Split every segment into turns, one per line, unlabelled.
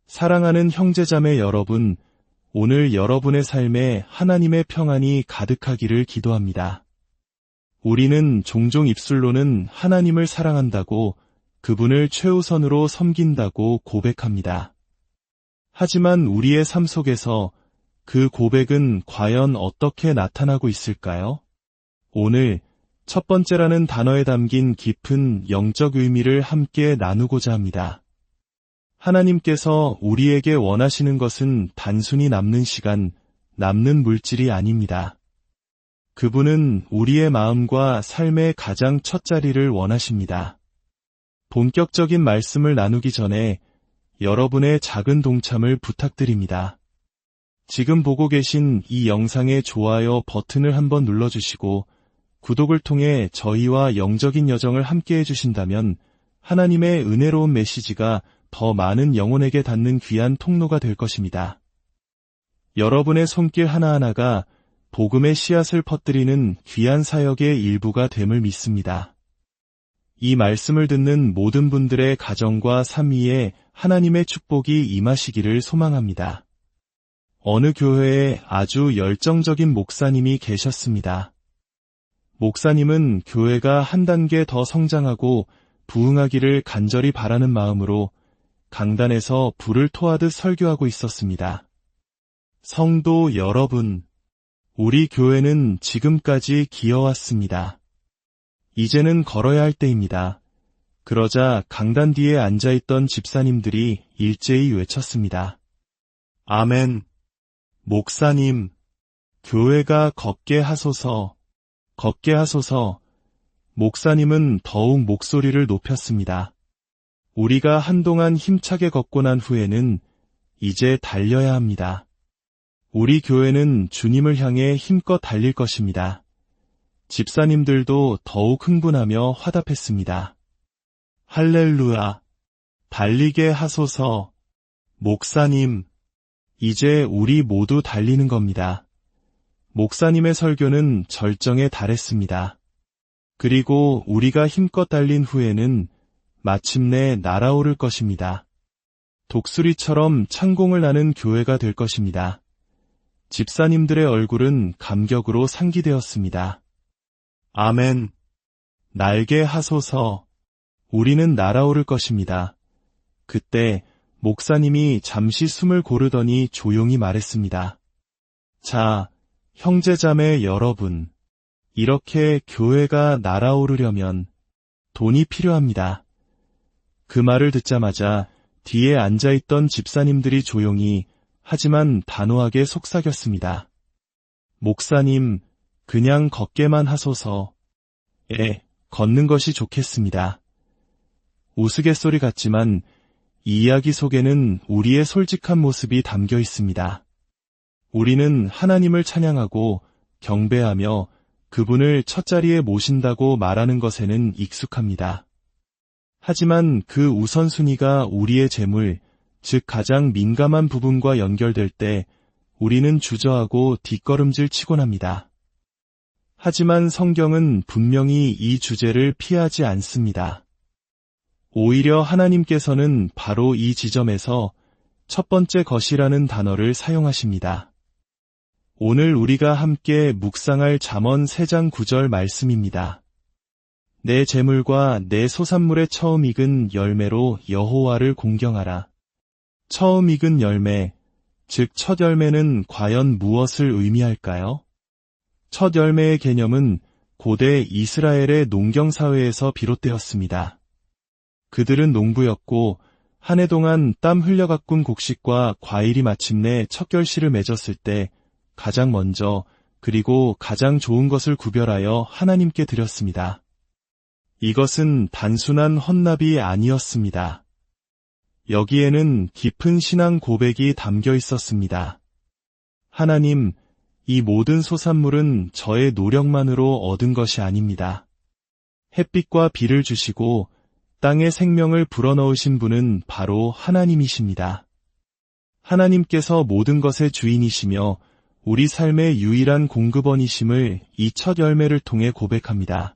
사랑하는 형제자매 여러분, 오늘 여러분의 삶에 하나님의 평안이 가득하기를 기도합니다. 우리는 종종 입술로는 하나님을 사랑한다고, 그분을 최우선으로 섬긴다고 고백합니다. 하지만 우리의 삶 속에서 그 고백은 과연 어떻게 나타나고 있을까요? 오늘 첫 번째라는 단어에 담긴 깊은 영적 의미를 함께 나누고자 합니다. 하나님께서 우리에게 원하시는 것은 단순히 남는 시간, 남는 물질이 아닙니다. 그분은 우리의 마음과 삶의 가장 첫 자리를 원하십니다. 본격적인 말씀을 나누기 전에 여러분의 작은 동참을 부탁드립니다. 지금 보고 계신 이 영상의 좋아요 버튼을 한번 눌러주시고 구독을 통해 저희와 영적인 여정을 함께 해주신다면 하나님의 은혜로운 메시지가 더 많은 영혼에게 닿는 귀한 통로가 될 것입니다. 여러분의 손길 하나하나가 복음의 씨앗을 퍼뜨리는 귀한 사역의 일부가 됨을 믿습니다. 이 말씀을 듣는 모든 분들의 가정과 삶 위에 하나님의 축복이 임하시기를 소망합니다. 어느 교회에 아주 열정적인 목사님이 계셨습니다. 목사님은 교회가 한 단계 더 성장하고 부흥하기를 간절히 바라는 마음으로 강단에서 불을 토하듯 설교하고 있었습니다. 성도 여러분, 우리 교회는 지금까지 기어왔습니다. 이제는 걸어야 할 때입니다. 그러자 강단 뒤에 앉아있던 집사님들이 일제히 외쳤습니다. 아멘. 목사님, 교회가 걷게 하소서, 걷게 하소서. 목사님은 더욱 목소리를 높였습니다. 우리가 한동안 힘차게 걷고 난 후에는 이제 달려야 합니다. 우리 교회는 주님을 향해 힘껏 달릴 것입니다. 집사님들도 더욱 흥분하며 화답했습니다. 할렐루야! 달리게 하소서! 목사님, 이제 우리 모두 달리는 겁니다. 목사님의 설교는 절정에 달했습니다. 그리고 우리가 힘껏 달린 후에는 마침내 날아오를 것입니다. 독수리처럼 창공을 나는 교회가 될 것입니다. 집사님들의 얼굴은 감격으로 상기되었습니다. 아멘. 날게 하소서. 우리는 날아오를 것입니다. 그때 목사님이 잠시 숨을 고르더니 조용히 말했습니다. 자, 형제자매 여러분, 이렇게 교회가 날아오르려면 돈이 필요합니다. 그 말을 듣자마자 뒤에 앉아있던 집사님들이 조용히 하지만 단호하게 속삭였습니다. 목사님, 그냥 걷게만 하소서. 걷는 것이 좋겠습니다. 우스갯소리 같지만 이 이야기 속에는 우리의 솔직한 모습이 담겨 있습니다. 우리는 하나님을 찬양하고 경배하며 그분을 첫자리에 모신다고 말하는 것에는 익숙합니다. 하지만 그 우선순위가 우리의 재물, 즉 가장 민감한 부분과 연결될 때 우리는 주저하고 뒷걸음질 치곤 합니다. 하지만 성경은 분명히 이 주제를 피하지 않습니다. 오히려 하나님께서는 바로 이 지점에서 첫 번째 것이라는 단어를 사용하십니다. 오늘 우리가 함께 묵상할 잠언 3장 9절 말씀입니다. 내 재물과 내 소산물의 처음 익은 열매로 여호와를 공경하라. 처음 익은 열매, 즉 첫 열매는 과연 무엇을 의미할까요? 첫 열매의 개념은 고대 이스라엘의 농경사회에서 비롯되었습니다. 그들은 농부였고 한 해 동안 땀 흘려 가꾼 곡식과 과일이 마침내 첫 결실을 맺었을 때 가장 먼저 그리고 가장 좋은 것을 구별하여 하나님께 드렸습니다. 이것은 단순한 헌납이 아니었습니다. 여기에는 깊은 신앙 고백이 담겨 있었습니다. 하나님, 이 모든 소산물은 저의 노력만으로 얻은 것이 아닙니다. 햇빛과 비를 주시고 땅에 생명을 불어넣으신 분은 바로 하나님이십니다. 하나님께서 모든 것의 주인이시며 우리 삶의 유일한 공급원이심을 이 첫 열매를 통해 고백합니다.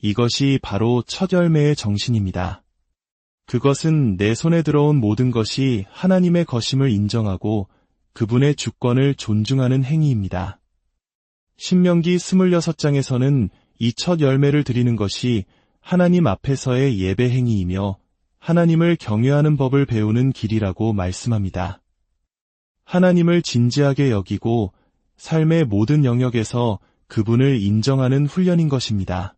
이것이 바로 첫 열매의 정신입니다. 그것은 내 손에 들어온 모든 것이 하나님의 것임을 인정하고 그분의 주권을 존중하는 행위입니다. 신명기 26장에서는 이 첫 열매를 드리는 것이 하나님 앞에서의 예배 행위이며 하나님을 경외하는 법을 배우는 길이라고 말씀합니다. 하나님을 진지하게 여기고 삶의 모든 영역에서 그분을 인정하는 훈련인 것입니다.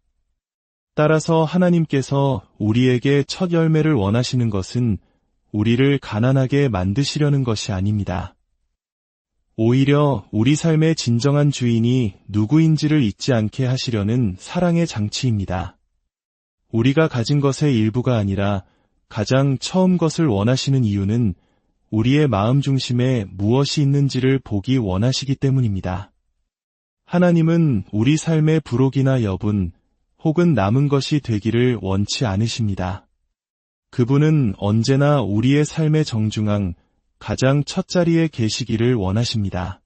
따라서 하나님께서 우리에게 첫 열매를 원하시는 것은 우리를 가난하게 만드시려는 것이 아닙니다. 오히려 우리 삶의 진정한 주인이 누구인지를 잊지 않게 하시려는 사랑의 장치입니다. 우리가 가진 것의 일부가 아니라 가장 처음 것을 원하시는 이유는 우리의 마음 중심에 무엇이 있는지를 보기 원하시기 때문입니다. 하나님은 우리 삶의 부록이나 여분, 혹은 남은 것이 되기를 원치 않으십니다. 그분은 언제나 우리의 삶의 정중앙, 가장 첫자리에 계시기를 원하십니다.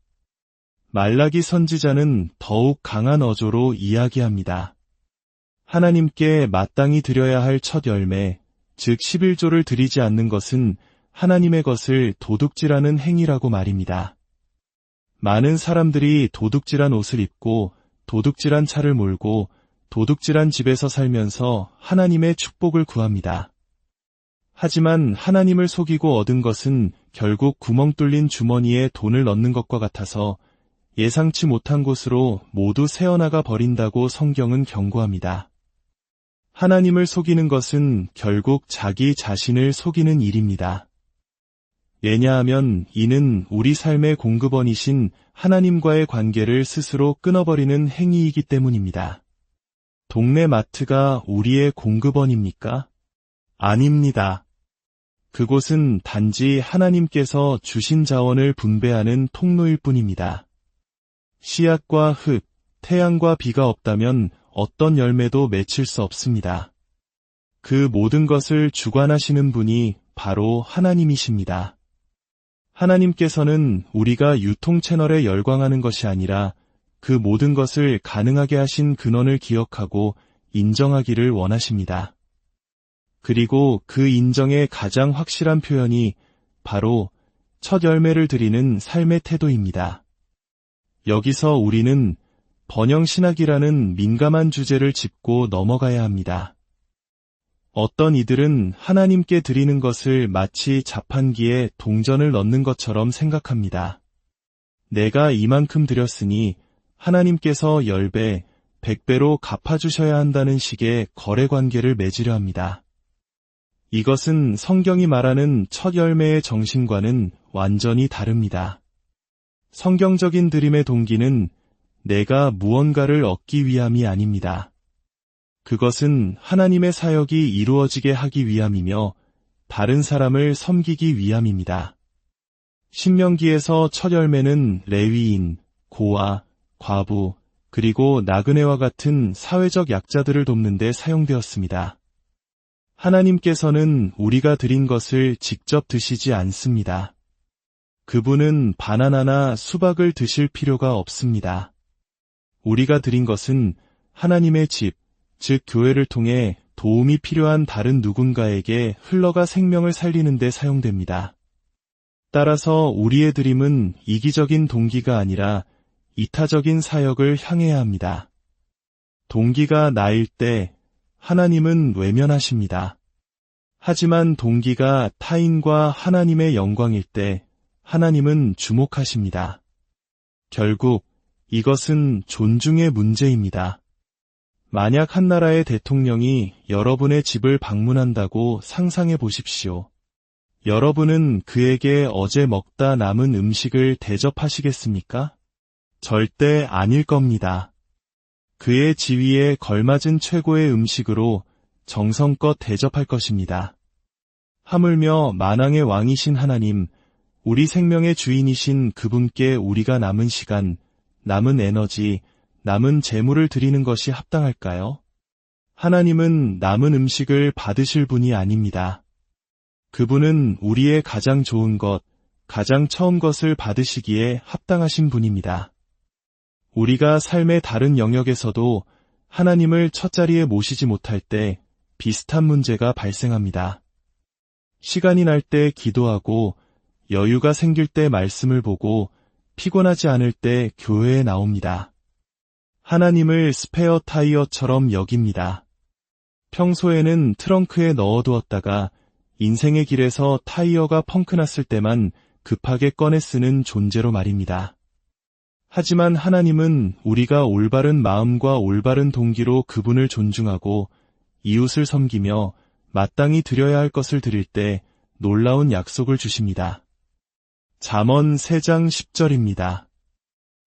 말라기 선지자는 더욱 강한 어조로 이야기합니다. 하나님께 마땅히 드려야 할 첫 열매, 즉 11조를 드리지 않는 것은 하나님의 것을 도둑질하는 행위라고 말입니다. 많은 사람들이 도둑질한 옷을 입고 도둑질한 차를 몰고 도둑질한 집에서 살면서 하나님의 축복을 구합니다. 하지만 하나님을 속이고 얻은 것은 결국 구멍 뚫린 주머니에 돈을 넣는 것과 같아서 예상치 못한 곳으로 모두 새어나가 버린다고 성경은 경고합니다. 하나님을 속이는 것은 결국 자기 자신을 속이는 일입니다. 왜냐하면 이는 우리 삶의 공급원이신 하나님과의 관계를 스스로 끊어버리는 행위이기 때문입니다. 동네 마트가 우리의 공급원입니까? 아닙니다. 그곳은 단지 하나님께서 주신 자원을 분배하는 통로일 뿐입니다. 씨앗과 흙, 태양과 비가 없다면 어떤 열매도 맺힐 수 없습니다. 그 모든 것을 주관하시는 분이 바로 하나님이십니다. 하나님께서는 우리가 유통 채널에 열광하는 것이 아니라 그 모든 것을 가능하게 하신 근원을 기억하고 인정하기를 원하십니다. 그리고 그 인정의 가장 확실한 표현이 바로 첫 열매를 드리는 삶의 태도입니다. 여기서 우리는 번영신학이라는 민감한 주제를 짚고 넘어가야 합니다. 어떤 이들은 하나님께 드리는 것을 마치 자판기에 동전을 넣는 것처럼 생각합니다. 내가 이만큼 드렸으니 하나님께서 10배, 100배로 갚아주셔야 한다는 식의 거래관계를 맺으려 합니다. 이것은 성경이 말하는 첫 열매의 정신과는 완전히 다릅니다. 성경적인 드림의 동기는 내가 무언가를 얻기 위함이 아닙니다. 그것은 하나님의 사역이 이루어지게 하기 위함이며 다른 사람을 섬기기 위함입니다. 신명기에서 첫 열매는 레위인, 고아, 과부, 그리고 나그네와 같은 사회적 약자들을 돕는 데 사용되었습니다. 하나님께서는 우리가 드린 것을 직접 드시지 않습니다. 그분은 바나나나 수박을 드실 필요가 없습니다. 우리가 드린 것은 하나님의 집, 즉 교회를 통해 도움이 필요한 다른 누군가에게 흘러가 생명을 살리는 데 사용됩니다. 따라서 우리의 드림은 이기적인 동기가 아니라 이타적인 사역을 향해야 합니다. 동기가 나일 때 하나님은 외면하십니다. 하지만 동기가 타인과 하나님의 영광일 때 하나님은 주목하십니다. 결국 이것은 존중의 문제입니다. 만약 한 나라의 대통령이 여러분의 집을 방문한다고 상상해 보십시오. 여러분은 그에게 어제 먹다 남은 음식을 대접하시겠습니까? 절대 아닐 겁니다. 그의 지위에 걸맞은 최고의 음식으로 정성껏 대접할 것입니다. 하물며 만왕의 왕이신 하나님, 우리 생명의 주인이신 그분께 우리가 남은 시간, 남은 에너지, 남은 재물을 드리는 것이 합당할까요? 하나님은 남은 음식을 받으실 분이 아닙니다. 그분은 우리의 가장 좋은 것, 가장 처음 것을 받으시기에 합당하신 분입니다. 우리가 삶의 다른 영역에서도 하나님을 첫자리에 모시지 못할 때 비슷한 문제가 발생합니다. 시간이 날 때 기도하고 여유가 생길 때 말씀을 보고 피곤하지 않을 때 교회에 나옵니다. 하나님을 스페어 타이어처럼 여깁니다. 평소에는 트렁크에 넣어두었다가 인생의 길에서 타이어가 펑크났을 때만 급하게 꺼내 쓰는 존재로 말입니다. 하지만 하나님은 우리가 올바른 마음과 올바른 동기로 그분을 존중하고 이웃을 섬기며 마땅히 드려야 할 것을 드릴 때 놀라운 약속을 주십니다. 잠언 3장 10절입니다.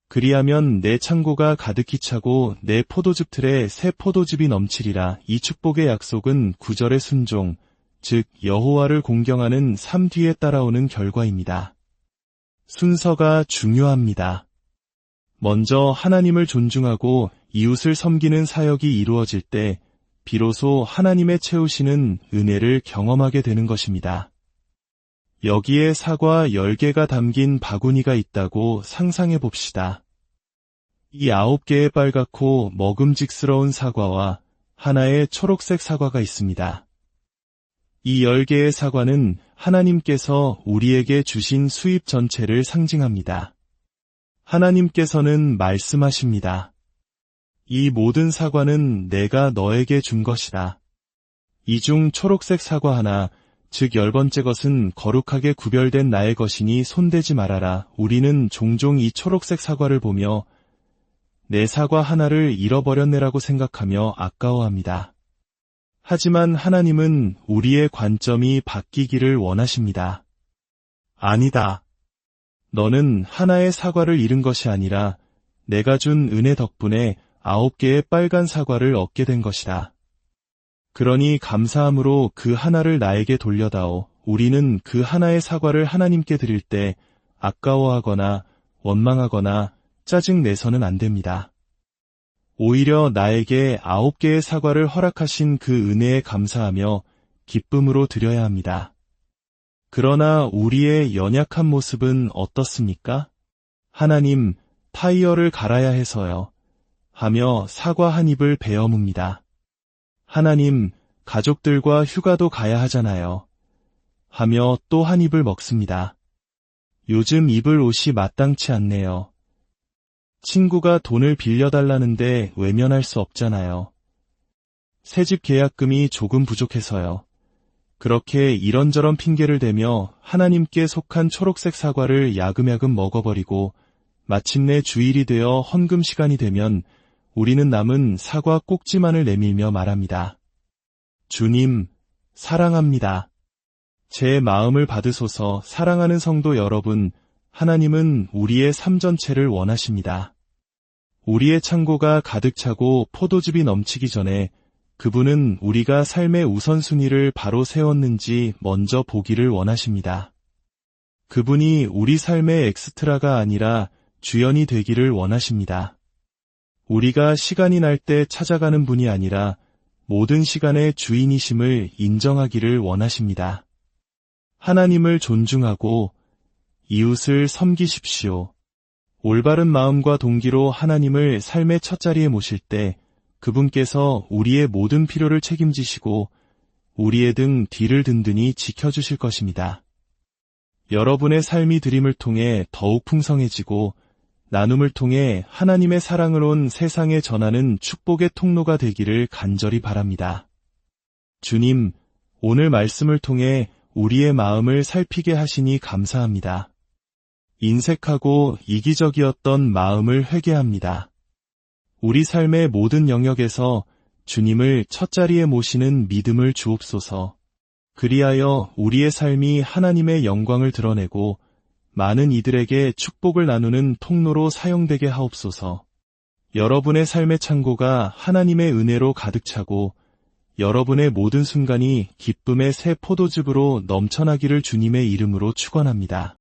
그리하면 내 창고가 가득히 차고 내 포도즙 틀에 새 포도즙이 넘치리라. 이 축복의 약속은 구절의 순종, 즉 여호와를 공경하는 삶 뒤에 따라오는 결과입니다. 순서가 중요합니다. 먼저 하나님을 존중하고 이웃을 섬기는 사역이 이루어질 때 비로소 하나님의 채우시는 은혜를 경험하게 되는 것입니다. 여기에 사과 10개가 담긴 바구니가 있다고 상상해 봅시다. 이 9개의 빨갛고 먹음직스러운 사과와 하나의 초록색 사과가 있습니다. 이 10개의 사과는 하나님께서 우리에게 주신 수입 전체를 상징합니다. 하나님께서는 말씀하십니다. 이 모든 사과는 내가 너에게 준 것이다. 이 중 초록색 사과 하나, 즉 10번째 것은 거룩하게 구별된 나의 것이니 손대지 말아라. 우리는 종종 이 초록색 사과를 보며 내 사과 하나를 잃어버렸네라고 생각하며 아까워합니다. 하지만 하나님은 우리의 관점이 바뀌기를 원하십니다. 아니다. 너는 하나의 사과를 잃은 것이 아니라 내가 준 은혜 덕분에 9개의 빨간 사과를 얻게 된 것이다. 그러니 감사함으로 그 하나를 나에게 돌려다오. 우리는 그 하나의 사과를 하나님께 드릴 때 아까워하거나 원망하거나 짜증내서는 안 됩니다. 오히려 나에게 9개의 사과를 허락하신 그 은혜에 감사하며 기쁨으로 드려야 합니다. 그러나 우리의 연약한 모습은 어떻습니까? 하나님, 타이어를 갈아야 해서요. 하며 사과 한 입을 베어 뭅니다. 하나님, 가족들과 휴가도 가야 하잖아요. 하며 또 한 입을 먹습니다. 요즘 입을 옷이 마땅치 않네요. 친구가 돈을 빌려달라는데 외면할 수 없잖아요. 새집 계약금이 조금 부족해서요. 그렇게 이런저런 핑계를 대며 하나님께 속한 초록색 사과를 야금야금 먹어버리고 마침내 주일이 되어 헌금 시간이 되면 우리는 남은 사과 꼭지만을 내밀며 말합니다. 주님, 사랑합니다. 제 마음을 받으소서. 사랑하는 성도 여러분, 하나님은 우리의 삶 전체를 원하십니다. 우리의 창고가 가득 차고 포도즙이 넘치기 전에 그분은 우리가 삶의 우선순위를 바로 세웠는지 먼저 보기를 원하십니다. 그분이 우리 삶의 엑스트라가 아니라 주연이 되기를 원하십니다. 우리가 시간이 날 때 찾아가는 분이 아니라 모든 시간의 주인이심을 인정하기를 원하십니다. 하나님을 존중하고 이웃을 섬기십시오. 올바른 마음과 동기로 하나님을 삶의 첫자리에 모실 때 그분께서 우리의 모든 필요를 책임지시고 우리의 등 뒤를 든든히 지켜주실 것입니다. 여러분의 삶이 드림을 통해 더욱 풍성해지고 나눔을 통해 하나님의 사랑을 온 세상에 전하는 축복의 통로가 되기를 간절히 바랍니다. 주님, 오늘 말씀을 통해 우리의 마음을 살피게 하시니 감사합니다. 인색하고 이기적이었던 마음을 회개합니다. 우리 삶의 모든 영역에서 주님을 첫자리에 모시는 믿음을 주옵소서. 그리하여 우리의 삶이 하나님의 영광을 드러내고 많은 이들에게 축복을 나누는 통로로 사용되게 하옵소서. 여러분의 삶의 창고가 하나님의 은혜로 가득 차고 여러분의 모든 순간이 기쁨의 새 포도즙으로 넘쳐나기를 주님의 이름으로 축원합니다.